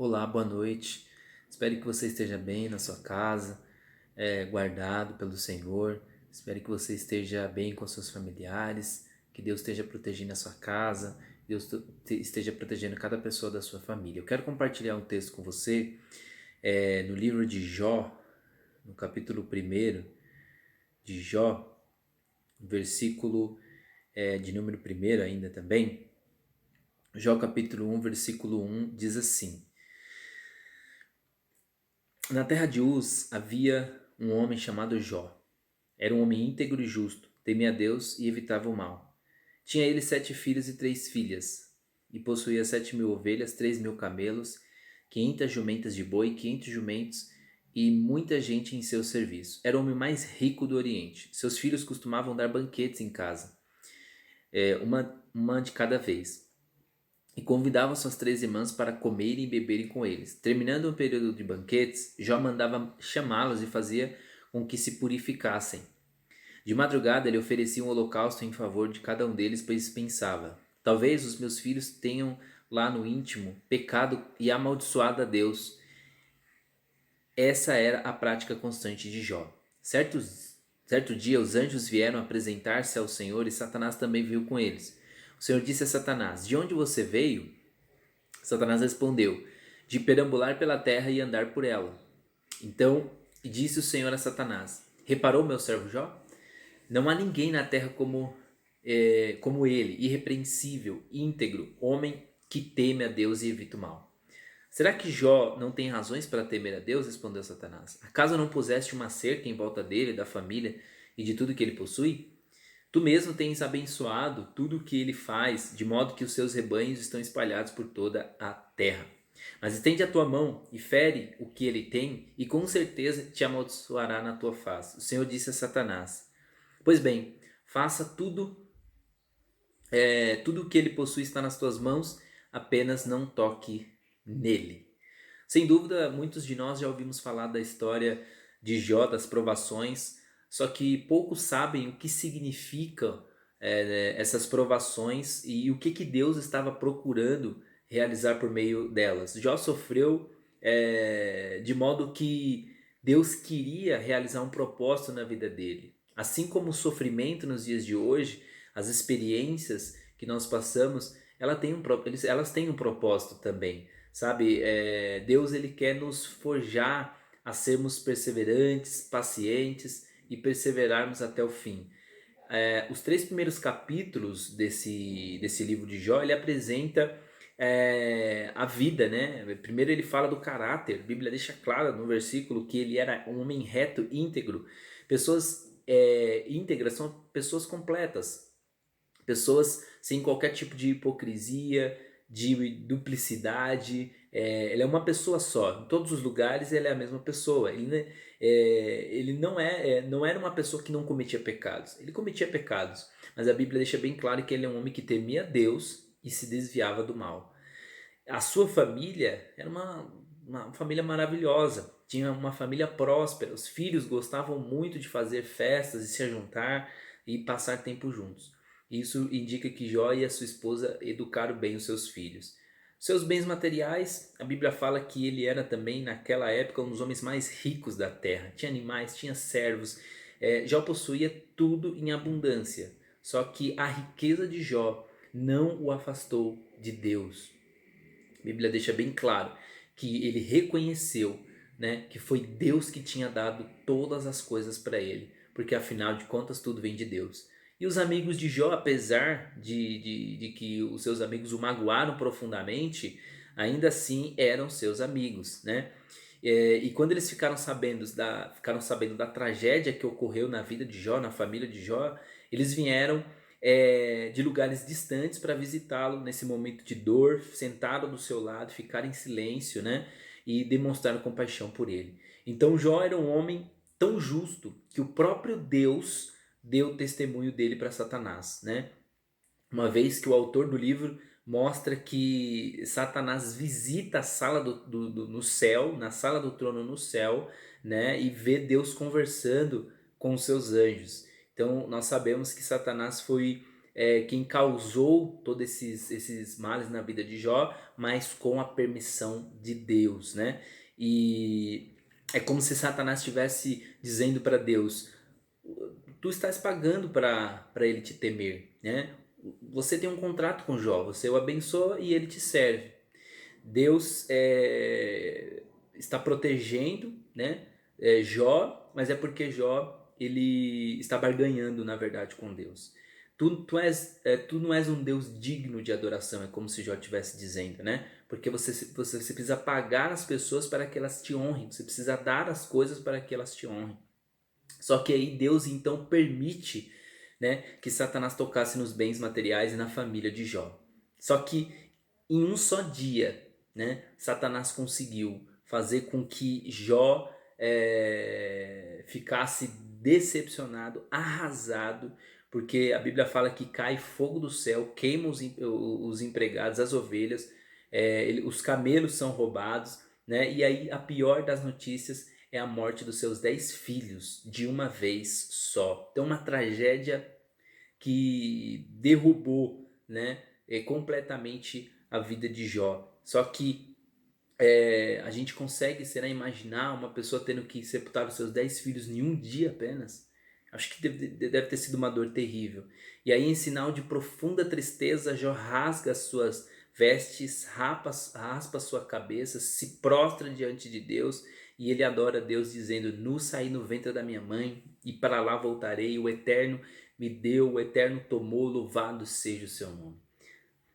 Olá, boa noite. Espero que você esteja bem na sua casa, guardado pelo Senhor. Espero que você esteja bem com seus familiares, que Deus esteja protegendo a sua casa, Deus esteja protegendo cada pessoa da sua família. Eu quero compartilhar um texto com você, no livro de Jó, no capítulo 1 de Jó, versículo de número 1 ainda também. Jó capítulo 1, versículo 1 diz assim: Na terra de Uz havia um homem chamado Jó. Era um homem íntegro e justo, temia a Deus e evitava o mal. Tinha ele 7 filhos e 3 filhas, e possuía 7.000 ovelhas, 3.000 camelos, 500 jumentas de boi, 500 jumentos e muita gente em seu serviço. Era o homem mais rico do Oriente. Seus filhos costumavam dar banquetes em casa, uma de cada vez, e convidava suas 3 irmãs para comerem e beberem com eles. Terminando o período de banquetes, Jó mandava chamá-los e fazia com que se purificassem. De madrugada ele oferecia um holocausto em favor de cada um deles, pois pensava: talvez os meus filhos tenham lá no íntimo pecado e amaldiçoado a Deus. Essa era a prática constante de Jó. Certo dia os anjos vieram apresentar-se ao Senhor e Satanás também veio com eles. O Senhor disse a Satanás: de onde você veio? Satanás respondeu: de perambular pela terra e andar por ela. Então disse o Senhor a Satanás: reparou meu servo Jó? Não há ninguém na terra como ele, irrepreensível, íntegro, homem que teme a Deus e evita o mal. Será que Jó não tem razões para temer a Deus? Respondeu Satanás. Acaso não puseste uma cerca em volta dele, da família e de tudo que ele possui? Tu mesmo tens abençoado tudo o que ele faz, de modo que os seus rebanhos estão espalhados por toda a terra. Mas estende a tua mão e fere o que ele tem, e com certeza te amaldiçoará na tua face. O Senhor disse a Satanás: pois bem, faça tudo o que ele possui está nas tuas mãos, apenas não toque nele. Sem dúvida, muitos de nós já ouvimos falar da história de Jó, das provações, só que poucos sabem o que significam essas provações e o que Deus estava procurando realizar por meio delas. Jó sofreu de modo que Deus queria realizar um propósito na vida dele. Assim como o sofrimento nos dias de hoje, as experiências que nós passamos, elas têm um propósito também, sabe? Deus ele quer nos forjar a sermos perseverantes, pacientes e perseverarmos até o fim. Os 3 primeiros capítulos desse livro de Jó, ele apresenta a vida, né? Primeiro ele fala do caráter. A Bíblia deixa claro no versículo que ele era um homem reto, íntegro. Pessoas íntegras são pessoas completas, pessoas sem qualquer tipo de hipocrisia, de duplicidade. Ele é uma pessoa só. Em todos os lugares ele é a mesma pessoa. Ele não era uma pessoa que não cometia pecados. Ele cometia pecados, mas a Bíblia deixa bem claro que ele é um homem que temia Deus e se desviava do mal. A sua família era uma família maravilhosa. Tinha uma família próspera. Os filhos gostavam muito de fazer festas e se juntar e passar tempo juntos. Isso indica que Jó e a sua esposa educaram bem os seus filhos. Seus bens materiais, a Bíblia fala que ele era também, naquela época, um dos homens mais ricos da terra. Tinha animais, tinha servos. Jó possuía tudo em abundância. Só que a riqueza de Jó não o afastou de Deus. A Bíblia deixa bem claro que ele reconheceu, né, que foi Deus que tinha dado todas as coisas para ele, porque afinal de contas tudo vem de Deus. E os amigos de Jó, apesar de que os seus amigos o magoaram profundamente, ainda assim eram seus amigos, né? E quando eles ficaram sabendo da tragédia que ocorreu na vida de Jó, na família de Jó, eles vieram de lugares distantes para visitá-lo nesse momento de dor, sentaram do seu lado, ficaram em silêncio, né? E demonstraram compaixão por ele. Então Jó era um homem tão justo que o próprio Deus deu testemunho dele para Satanás, né? Uma vez que o autor do livro mostra que Satanás visita a sala no céu, na sala do trono no céu, né, e vê Deus conversando com os seus anjos. Então nós sabemos que Satanás foi quem causou todos esses males na vida de Jó, mas com a permissão de Deus, né? E é como se Satanás estivesse dizendo para Deus: tu estás pagando para ele te temer, né? Você tem um contrato com Jó, você o abençoa e ele te serve. Deus está protegendo, né, Jó, mas é porque Jó ele está barganhando na verdade com Deus. Tu não és um Deus digno de adoração, é como se Jó estivesse dizendo, né? Porque você precisa pagar as pessoas para que elas te honrem, você precisa dar as coisas para que elas te honrem. Só que aí Deus então permite, né, que Satanás tocasse nos bens materiais e na família de Jó. Só que em um só dia, né, Satanás conseguiu fazer com que Jó ficasse decepcionado, arrasado, porque a Bíblia fala que cai fogo do céu, queima os empregados, as ovelhas, os camelos são roubados, né? E aí a pior das notícias é a morte dos seus 10 filhos de uma vez só. Então uma tragédia que derrubou, né, completamente a vida de Jó. Só que a gente consegue, será, imaginar uma pessoa tendo que sepultar os seus 10 filhos em um dia apenas? Acho que deve ter sido uma dor terrível. E aí, em sinal de profunda tristeza, Jó rasga as suas vestes, raspa a sua cabeça, se prostra diante de Deus e ele adora Deus, dizendo: Nu saí no ventre da minha mãe e para lá voltarei. O Eterno me deu, o Eterno tomou, louvado seja o seu nome.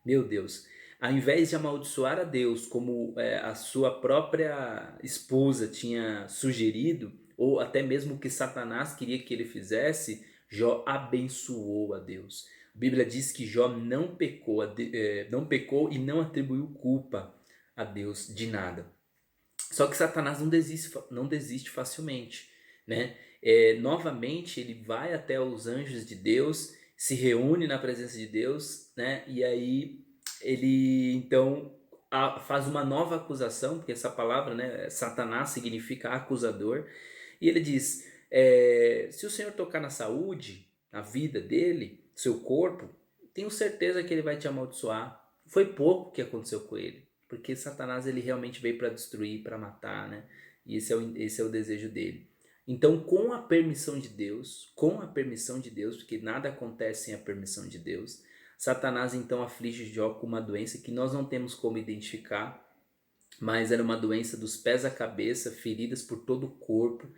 Meu Deus, ao invés de amaldiçoar a Deus como a sua própria esposa tinha sugerido, ou até mesmo o que Satanás queria que ele fizesse, Jó abençoou a Deus. A Bíblia diz que Jó não pecou, não pecou e não atribuiu culpa a Deus de nada. Só que Satanás não desiste facilmente, né? Novamente ele vai até os anjos de Deus, se reúne na presença de Deus, né? E aí ele então faz uma nova acusação, porque essa palavra, né, Satanás significa acusador, e ele diz: se o Senhor tocar na saúde, na vida dele, seu corpo, tenho certeza que ele vai te amaldiçoar. Foi pouco que aconteceu com ele. Porque Satanás ele realmente veio para destruir, para matar, né? E esse é o desejo dele. Então, com a permissão de Deus, porque nada acontece sem a permissão de Deus, Satanás então aflige Jó com uma doença que nós não temos como identificar, mas era uma doença dos pés à cabeça, feridas por todo o corpo,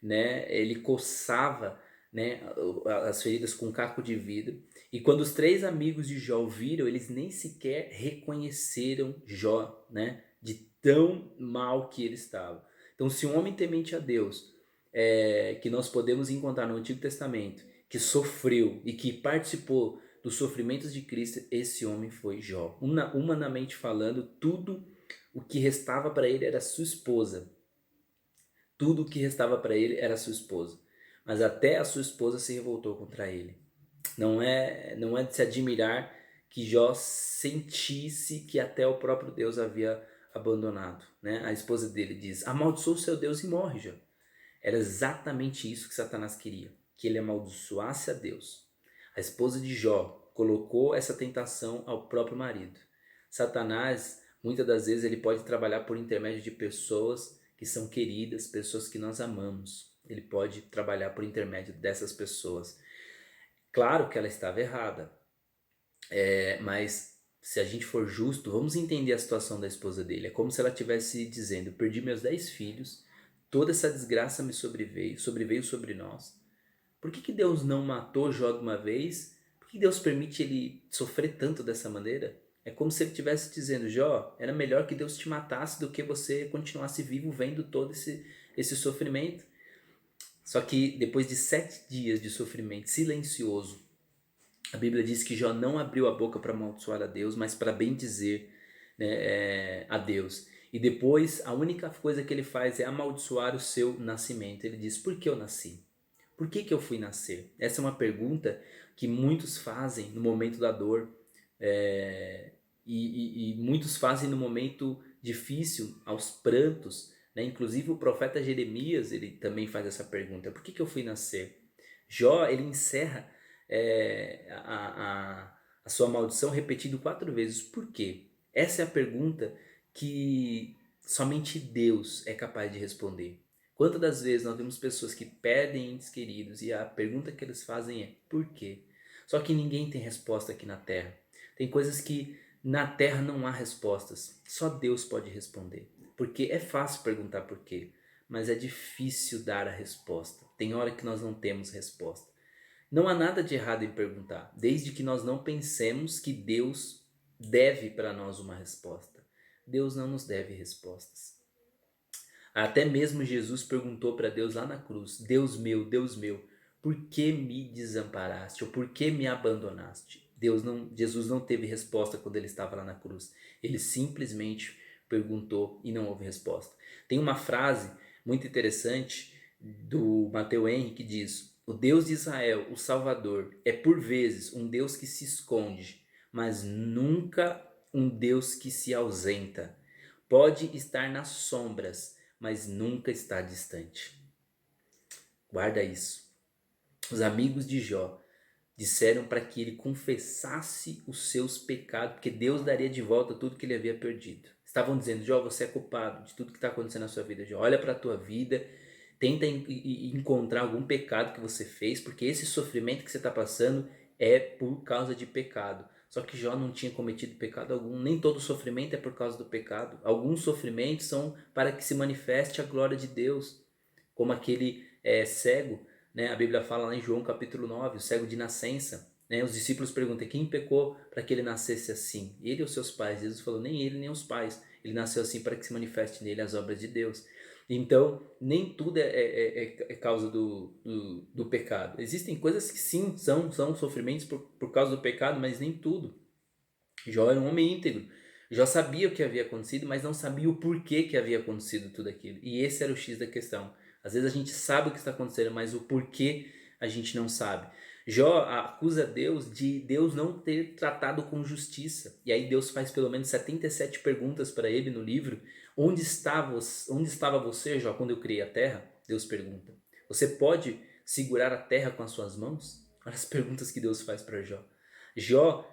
né? Ele coçava, né, as feridas com um caco de vidro. E quando os 3 amigos de Jó viram, eles nem sequer reconheceram Jó, né, de tão mal que ele estava. Então, se um homem temente a Deus, que nós podemos encontrar no Antigo Testamento, que sofreu e que participou dos sofrimentos de Cristo, esse homem foi Jó. Humanamente falando, tudo o que restava para ele era sua esposa. Tudo o que restava para ele era sua esposa. Mas até a sua esposa se revoltou contra ele. Não é de se admirar que Jó sentisse que até o próprio Deus havia abandonado, né? A esposa dele diz: amaldiçoa o seu Deus e morre, Jó. Era exatamente isso que Satanás queria, que ele amaldiçoasse a Deus. A esposa de Jó colocou essa tentação ao próprio marido. Satanás, muitas das vezes, ele pode trabalhar por intermédio de pessoas que são queridas, pessoas que nós amamos. Ele pode trabalhar por intermédio dessas pessoas. Claro que ela estava errada, mas se a gente for justo, vamos entender a situação da esposa dele. É como se ela estivesse dizendo: perdi meus 10 filhos, toda essa desgraça me sobreveio sobre nós. Por que Deus não matou Jó de uma vez? Por que Deus permite ele sofrer tanto dessa maneira? É como se ele estivesse dizendo: Jó, era melhor que Deus te matasse do que você continuasse vivo vendo todo esse sofrimento. Só que depois de 7 dias de sofrimento silencioso, a Bíblia diz que Jó não abriu a boca para amaldiçoar a Deus, mas para bendizer, né, a Deus. E depois a única coisa que ele faz é amaldiçoar o seu nascimento. Ele diz: por que eu nasci? Por que eu fui nascer? Essa é uma pergunta que muitos fazem no momento da dor, e muitos fazem no momento difícil, aos prantos, né? Inclusive o profeta Jeremias ele também faz essa pergunta: por que eu fui nascer? Jó ele encerra a sua maldição repetido 4 vezes. Por quê? Essa é a pergunta que somente Deus é capaz de responder. Quantas das vezes nós vemos pessoas que perdem entes queridos e a pergunta que eles fazem é por quê? Só que ninguém tem resposta aqui na Terra. Tem coisas que na Terra não há respostas. Só Deus pode responder. Porque é fácil perguntar por quê, mas é difícil dar a resposta. Tem hora que nós não temos resposta. Não há nada de errado em perguntar, desde que nós não pensemos que Deus deve para nós uma resposta. Deus não nos deve respostas. Até mesmo Jesus perguntou para Deus lá na cruz: Deus meu, por que me desamparaste? Ou por que me abandonaste? Jesus não teve resposta quando ele estava lá na cruz. Ele simplesmente perguntou e não houve resposta. Tem uma frase muito interessante do Matthew Henry que diz: o Deus de Israel, o Salvador, é por vezes um Deus que se esconde, mas nunca um Deus que se ausenta. Pode estar nas sombras, mas nunca está distante. Guarda isso. Os amigos de Jó disseram para que ele confessasse os seus pecados, porque Deus daria de volta tudo que ele havia perdido. Estavam dizendo: Jó, você é culpado de tudo que está acontecendo na sua vida. Jó, olha para a tua vida, tenta encontrar algum pecado que você fez, porque esse sofrimento que você está passando é por causa de pecado. Só que Jó não tinha cometido pecado algum. Nem todo sofrimento é por causa do pecado. Alguns sofrimentos são para que se manifeste a glória de Deus, como aquele cego, né? A Bíblia fala lá em João capítulo 9, o cego de nascença, né? Os discípulos perguntam: quem pecou para que ele nascesse assim? Ele ou seus pais? Jesus falou: nem ele nem os pais. Ele nasceu assim para que se manifeste nele as obras de Deus. Então, nem tudo é causa do pecado. Existem coisas que sim, são sofrimentos por causa do pecado, mas nem tudo. Jó era um homem íntegro. Jó sabia o que havia acontecido, mas não sabia o porquê que havia acontecido tudo aquilo. E esse era o X da questão. Às vezes a gente sabe o que está acontecendo, mas o porquê a gente não sabe. Jó acusa Deus de Deus não ter tratado com justiça. E aí Deus faz pelo menos 77 perguntas para ele no livro. Onde estava você, Jó, quando eu criei a terra? Deus pergunta. Você pode segurar a terra com as suas mãos? Olha as perguntas que Deus faz para Jó. Jó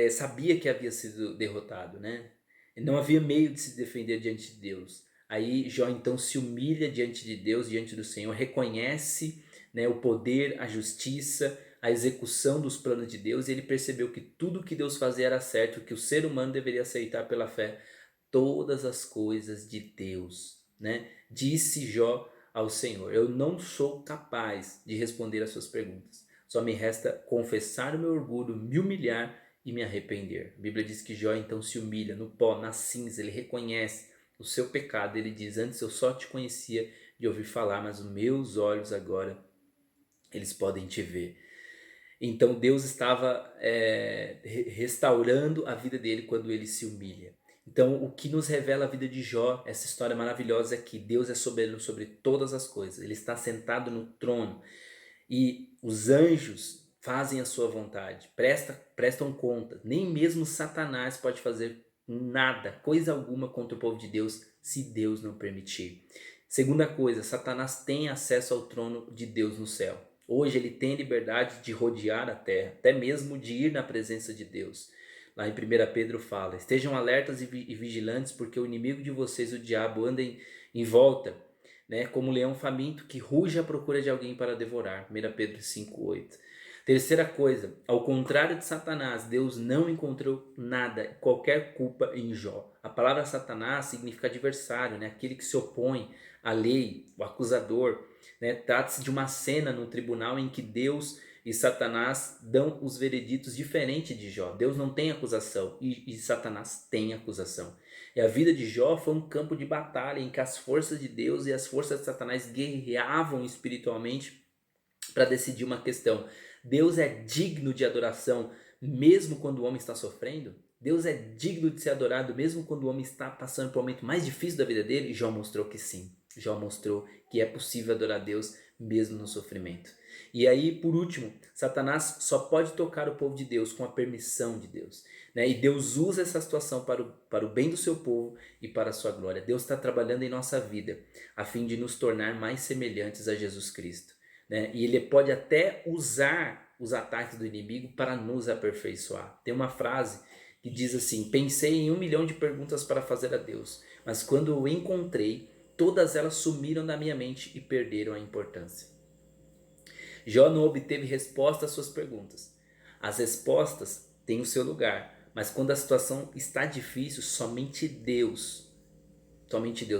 sabia que havia sido derrotado, né? Não havia meio de se defender diante de Deus. Aí Jó então se humilha diante de Deus, diante do Senhor, reconhece, né, o poder, a justiça, a execução dos planos de Deus, e ele percebeu que tudo que Deus fazia era certo, que o ser humano deveria aceitar pela fé todas as coisas de Deus, né? Disse Jó ao Senhor: eu não sou capaz de responder às suas perguntas. Só me resta confessar o meu orgulho, me humilhar e me arrepender. A Bíblia diz que Jó então se humilha no pó, na cinza, ele reconhece o seu pecado. Ele diz: antes eu só te conhecia de ouvir falar, mas os meus olhos agora eles podem te ver. Então Deus estava restaurando a vida dele quando ele se humilha. Então o que nos revela a vida de Jó, essa história maravilhosa, é que Deus é soberano sobre todas as coisas. Ele está sentado no trono e os anjos fazem a sua vontade, prestam conta. Nem mesmo Satanás pode fazer nada, coisa alguma contra o povo de Deus, se Deus não permitir. Segunda coisa, Satanás tem acesso ao trono de Deus no céu. Hoje ele tem liberdade de rodear a terra, até mesmo de ir na presença de Deus. Lá em 1 Pedro fala: estejam alertas e vigilantes, porque o inimigo de vocês, o diabo, anda em volta, né, como um leão faminto que ruge à procura de alguém para devorar. 1 Pedro 5,8. Terceira coisa, ao contrário de Satanás, Deus não encontrou nada, qualquer culpa em Jó. A palavra Satanás significa adversário, né, aquele que se opõe à lei, o acusador. Né? Trata-se de uma cena no tribunal em que Deus e Satanás dão os vereditos diferentes de Jó. Deus não tem acusação e Satanás tem acusação. E a vida de Jó foi um campo de batalha em que as forças de Deus e as forças de Satanás guerreavam espiritualmente para decidir uma questão. Deus é digno de adoração mesmo quando o homem está sofrendo? Deus é digno de ser adorado mesmo quando o homem está passando por um momento mais difícil da vida dele? Jó mostrou que sim. Jó mostrou que é possível adorar Deus mesmo no sofrimento. E aí, por último, Satanás só pode tocar o povo de Deus com a permissão de Deus. Né? E Deus usa essa situação para o bem do seu povo e para a sua glória. Deus está trabalhando em nossa vida a fim de nos tornar mais semelhantes a Jesus Cristo. Né? E Ele pode até usar os ataques do inimigo para nos aperfeiçoar. Tem uma frase que diz assim: pensei em 1 milhão de perguntas para fazer a Deus, mas quando eu encontrei, todas elas sumiram da minha mente e perderam a importância. Jó não obteve resposta às suas perguntas. As respostas têm o seu lugar, mas quando a situação está difícil, somente Deus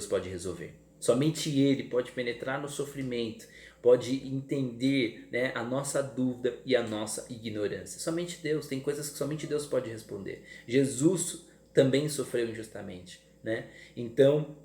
pode resolver. Somente Ele pode penetrar no sofrimento, pode entender, né, a nossa dúvida e a nossa ignorância. Somente Deus, tem coisas que somente Deus pode responder. Jesus também sofreu injustamente, né? Então,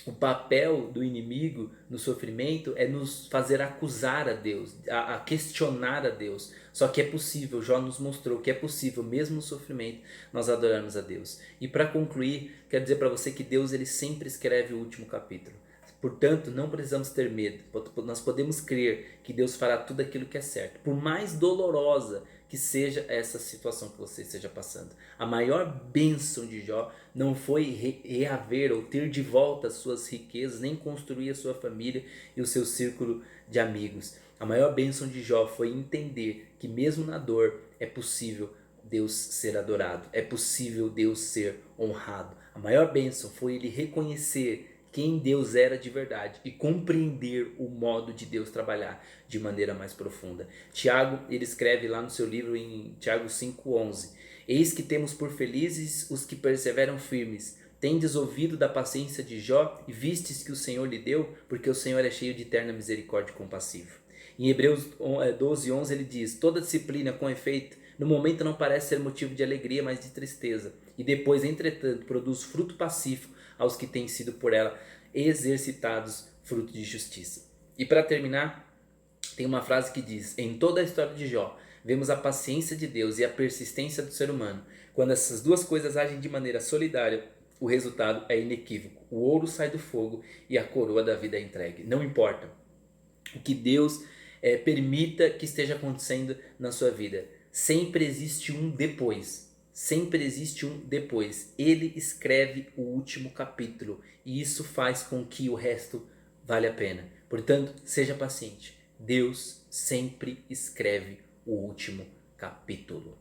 o papel do inimigo no sofrimento é nos fazer acusar a Deus, a questionar a Deus. Só que é possível, Jó nos mostrou que é possível, mesmo no sofrimento, nós adorarmos a Deus. E para concluir, quero dizer para você que Deus ele sempre escreve o último capítulo. Portanto, não precisamos ter medo. Nós podemos crer que Deus fará tudo aquilo que é certo. Por mais dolorosa que seja essa situação que você esteja passando. A maior bênção de Jó não foi reaver ou ter de volta as suas riquezas, nem construir a sua família e o seu círculo de amigos. A maior bênção de Jó foi entender que mesmo na dor é possível Deus ser adorado, é possível Deus ser honrado. A maior bênção foi ele reconhecer quem Deus era de verdade e compreender o modo de Deus trabalhar de maneira mais profunda. Tiago, ele escreve lá no seu livro em Tiago 5,11: eis que temos por felizes os que perseveram firmes. Tendes ouvido da paciência de Jó e vistes que o Senhor lhe deu, porque o Senhor é cheio de eterna misericórdia e compassivo. Em Hebreus 12,11 ele diz: toda disciplina, com efeito, no momento não parece ser motivo de alegria, mas de tristeza, e depois, entretanto, produz fruto pacífico aos que têm sido por ela exercitados fruto de justiça. E para terminar, tem uma frase que diz: em toda a história de Jó, vemos a paciência de Deus e a persistência do ser humano. Quando essas duas coisas agem de maneira solidária, o resultado é inequívoco. O ouro sai do fogo e a coroa da vida é entregue. Não importa o que Deus permita que esteja acontecendo na sua vida, sempre existe um depois. Sempre existe um depois. Ele escreve o último capítulo e isso faz com que o resto vale a pena. Portanto, seja paciente. Deus sempre escreve o último capítulo.